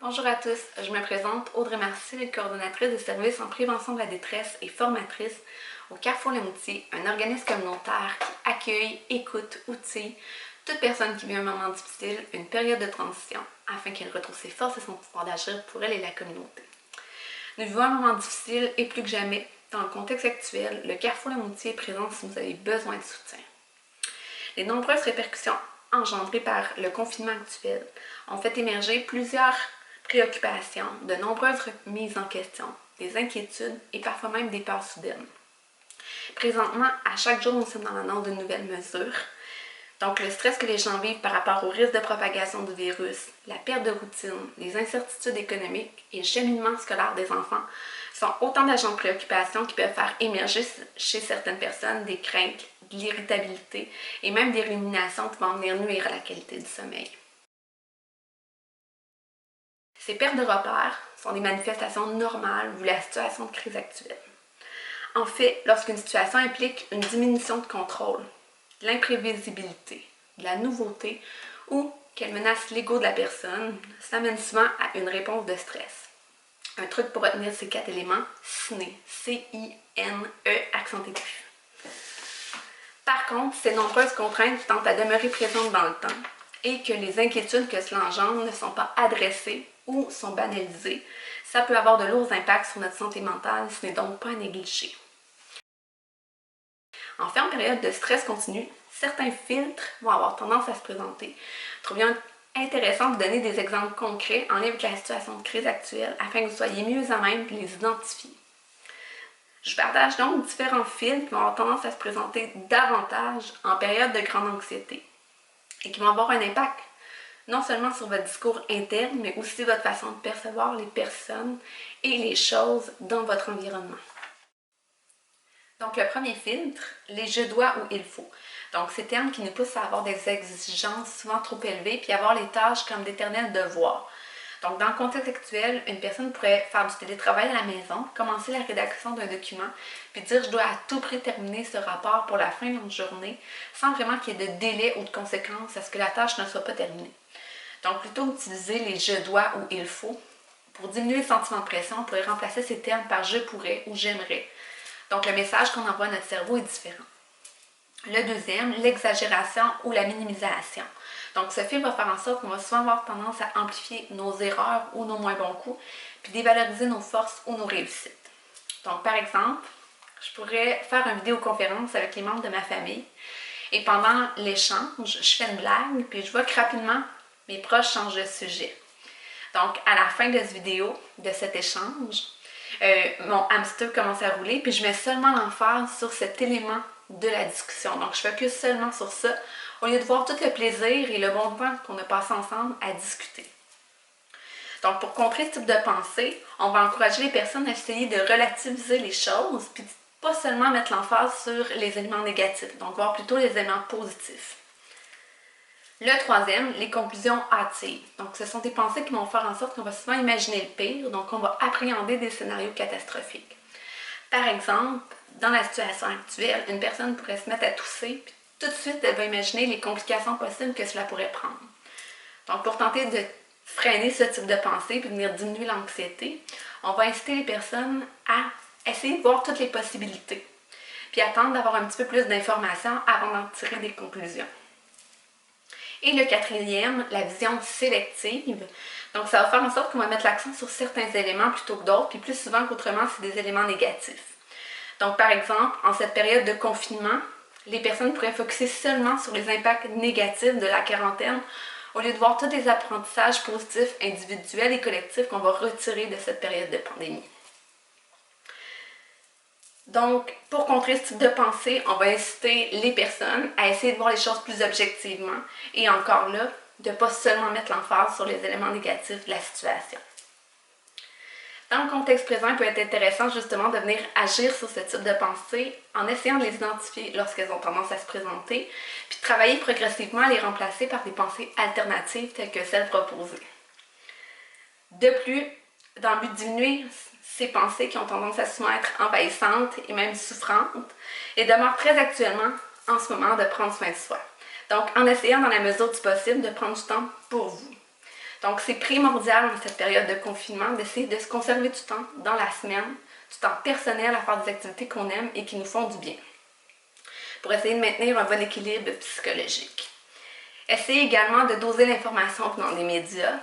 Bonjour à tous, je me présente Audrey Marcil, coordonnatrice des services en prévention de la détresse et formatrice au Carrefour Lemoutier, un organisme communautaire qui accueille, écoute, outille toute personne qui vit un moment difficile, une période de transition, afin qu'elle retrouve ses forces et son pouvoir d'agir pour elle et la communauté. Nous vivons un moment difficile et plus que jamais, dans le contexte actuel, le Carrefour Lemoutier est présent si vous avez besoin de soutien. Les nombreuses répercussions engendrées par le confinement actuel ont fait émerger plusieurs préoccupations, de nombreuses remises en question, des inquiétudes et parfois même des peurs soudaines. Présentement, à chaque jour, nous sommes dans l'annonce de nouvelles mesures. Donc, le stress que les gens vivent par rapport au risque de propagation du virus, la perte de routine, les incertitudes économiques et le cheminement scolaire des enfants sont autant d'agents de préoccupation qui peuvent faire émerger chez certaines personnes des craintes, de l'irritabilité et même des ruminations qui vont venir nuire à la qualité du sommeil. Ces pertes de repères sont des manifestations normales vu la situation de crise actuelle. En fait, lorsqu'une situation implique une diminution de contrôle, de l'imprévisibilité, de la nouveauté ou qu'elle menace l'ego de la personne, ça mène souvent à une réponse de stress. Un truc pour retenir ces 4 éléments, CINE, C-I-N-E, accent aigu. Par contre, ces nombreuses contraintes tentent à demeurer présentes dans le temps et que les inquiétudes que cela engendre ne sont pas adressées ou sont banalisées, ça peut avoir de lourds impacts sur notre santé mentale, ce n'est donc pas à négliger. En fait, en période de stress continu, certains filtres vont avoir tendance à se présenter. Trouvions intéressant de donner des exemples concrets en lien avec la situation de crise actuelle afin que vous soyez mieux à même de les identifier. Je partage donc différents filtres qui vont avoir tendance à se présenter davantage en période de grande anxiété et qui vont avoir un impact non seulement sur votre discours interne, mais aussi votre façon de percevoir les personnes et les choses dans votre environnement. Donc, le premier filtre, les je dois ou il faut. Donc, ces termes qui nous poussent à avoir des exigences souvent trop élevées puis avoir les tâches comme d'éternels devoirs. Donc, dans le contexte actuel, une personne pourrait faire du télétravail à la maison, commencer la rédaction d'un document, puis dire « je dois à tout prix terminer ce rapport pour la fin de la journée », sans vraiment qu'il y ait de délai ou de conséquences à ce que la tâche ne soit pas terminée. Donc, plutôt utiliser les « je dois » ou « il faut ». Pour diminuer le sentiment de pression, on pourrait remplacer ces termes par « je pourrais » ou « j'aimerais ». Donc, le message qu'on envoie à notre cerveau est différent. Le deuxième, l'exagération ou la minimisation. Donc, ce film va faire en sorte qu'on va souvent avoir tendance à amplifier nos erreurs ou nos moins bons coups, puis dévaloriser nos forces ou nos réussites. Donc, par exemple, je pourrais faire une vidéoconférence avec les membres de ma famille, et pendant l'échange, je fais une blague, puis je vois que rapidement, mes proches changent de sujet. Donc, à la fin de cette vidéo, de cet échange, mon hamster commence à rouler, puis je mets seulement l'emphase sur cet élément de la discussion. Donc, je focus seulement sur ça, au lieu de voir tout le plaisir et le bon temps qu'on a passé ensemble à discuter. Donc, pour contrer ce type de pensée, on va encourager les personnes à essayer de relativiser les choses, puis pas seulement mettre l'emphase sur les éléments négatifs, donc voir plutôt les éléments positifs. Le troisième, les conclusions hâtives. Donc, ce sont des pensées qui vont faire en sorte qu'on va souvent imaginer le pire, donc on va appréhender des scénarios catastrophiques. Par exemple, dans la situation actuelle, une personne pourrait se mettre à tousser, puis tout de suite, elle va imaginer les complications possibles que cela pourrait prendre. Donc, pour tenter de freiner ce type de pensée, puis venir diminuer l'anxiété, on va inciter les personnes à essayer de voir toutes les possibilités, puis attendre d'avoir un petit peu plus d'informations avant d'en tirer des conclusions. Et le quatrième, la vision sélective. Donc, ça va faire en sorte qu'on va mettre l'accent sur certains éléments plutôt que d'autres, puis plus souvent qu'autrement, c'est des éléments négatifs. Donc, par exemple, en cette période de confinement, les personnes pourraient focuser seulement sur les impacts négatifs de la quarantaine, au lieu de voir tous les apprentissages positifs individuels et collectifs qu'on va retirer de cette période de pandémie. Donc, pour contrer ce type de pensée, on va inciter les personnes à essayer de voir les choses plus objectivement et encore là, de ne pas seulement mettre l'emphase sur les éléments négatifs de la situation. Dans le contexte présent, il peut être intéressant justement de venir agir sur ce type de pensée en essayant de les identifier lorsqu'elles ont tendance à se présenter, puis de travailler progressivement à les remplacer par des pensées alternatives telles que celles proposées. De plus, dans le but de diminuer ces pensées qui ont tendance à souvent être envahissantes et même souffrantes, et demeure très actuellement, en ce moment, de prendre soin de soi. Donc, en essayant dans la mesure du possible de prendre du temps pour vous. Donc, c'est primordial dans cette période de confinement d'essayer de se conserver du temps dans la semaine, du temps personnel à faire des activités qu'on aime et qui nous font du bien, pour essayer de maintenir un bon équilibre psychologique. Essayez également de doser l'information venant des médias.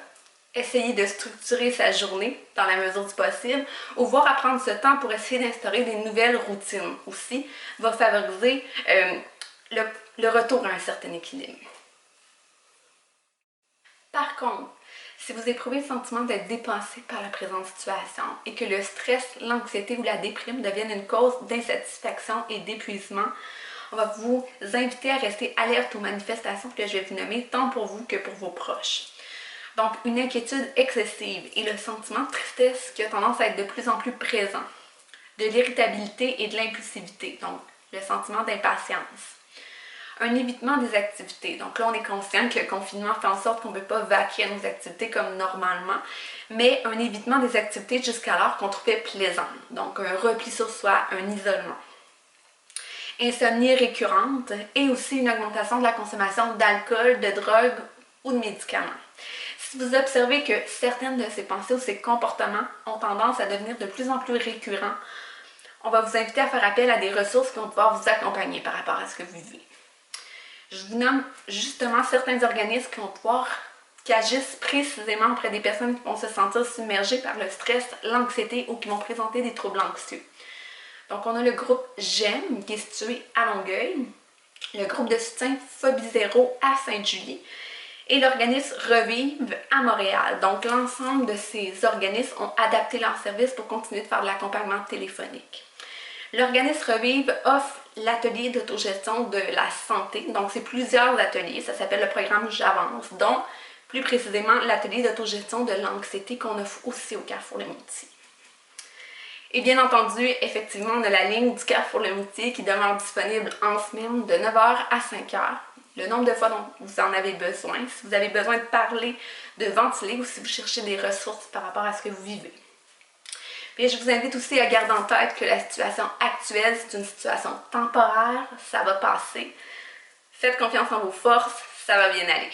Essayez de structurer sa journée dans la mesure du possible ou voir à prendre ce temps pour essayer d'instaurer des nouvelles routines aussi va favoriser le retour à un certain équilibre. Par contre, si vous éprouvez le sentiment d'être dépassé par la présente situation et que le stress, l'anxiété ou la déprime deviennent une cause d'insatisfaction et d'épuisement, on va vous inviter à rester alerte aux manifestations que je vais vous nommer tant pour vous que pour vos proches. Donc, une inquiétude excessive et le sentiment de tristesse qui a tendance à être de plus en plus présent, de l'irritabilité et de l'impulsivité, donc le sentiment d'impatience. Un évitement des activités. Donc là, on est conscient que le confinement fait en sorte qu'on ne peut pas vaquer à nos activités comme normalement, mais un évitement des activités jusqu'alors qu'on trouvait plaisantes. Donc un repli sur soi, un isolement. Insomnie récurrente et aussi une augmentation de la consommation d'alcool, de drogue ou de médicaments. Si vous observez que certaines de ces pensées ou ces comportements ont tendance à devenir de plus en plus récurrents, on va vous inviter à faire appel à des ressources qui vont pouvoir vous accompagner par rapport à ce que vous vivez. Je vous nomme justement certains organismes qui agissent précisément auprès des personnes qui vont se sentir submergées par le stress, l'anxiété ou qui vont présenter des troubles anxieux. Donc, on a le groupe GEM qui est situé à Longueuil, le groupe de soutien Phobie Zéro à Sainte-Julie et l'organisme Revive à Montréal. Donc, l'ensemble de ces organismes ont adapté leurs services pour continuer de faire de l'accompagnement téléphonique. L'organisme Revive offre l'atelier d'autogestion de la santé. Donc, c'est plusieurs ateliers. Ça s'appelle le programme J'avance, dont plus précisément l'atelier d'autogestion de l'anxiété qu'on offre aussi au Carrefour Le Moutier. Et bien entendu, effectivement, on a la ligne du Carrefour Le Moutier qui demeure disponible en semaine de 9h à 5h. Le nombre de fois dont vous en avez besoin, si vous avez besoin de parler, de ventiler ou si vous cherchez des ressources par rapport à ce que vous vivez. Puis je vous invite aussi à garder en tête que la situation actuelle, c'est une situation temporaire, ça va passer. Faites confiance en vos forces, ça va bien aller.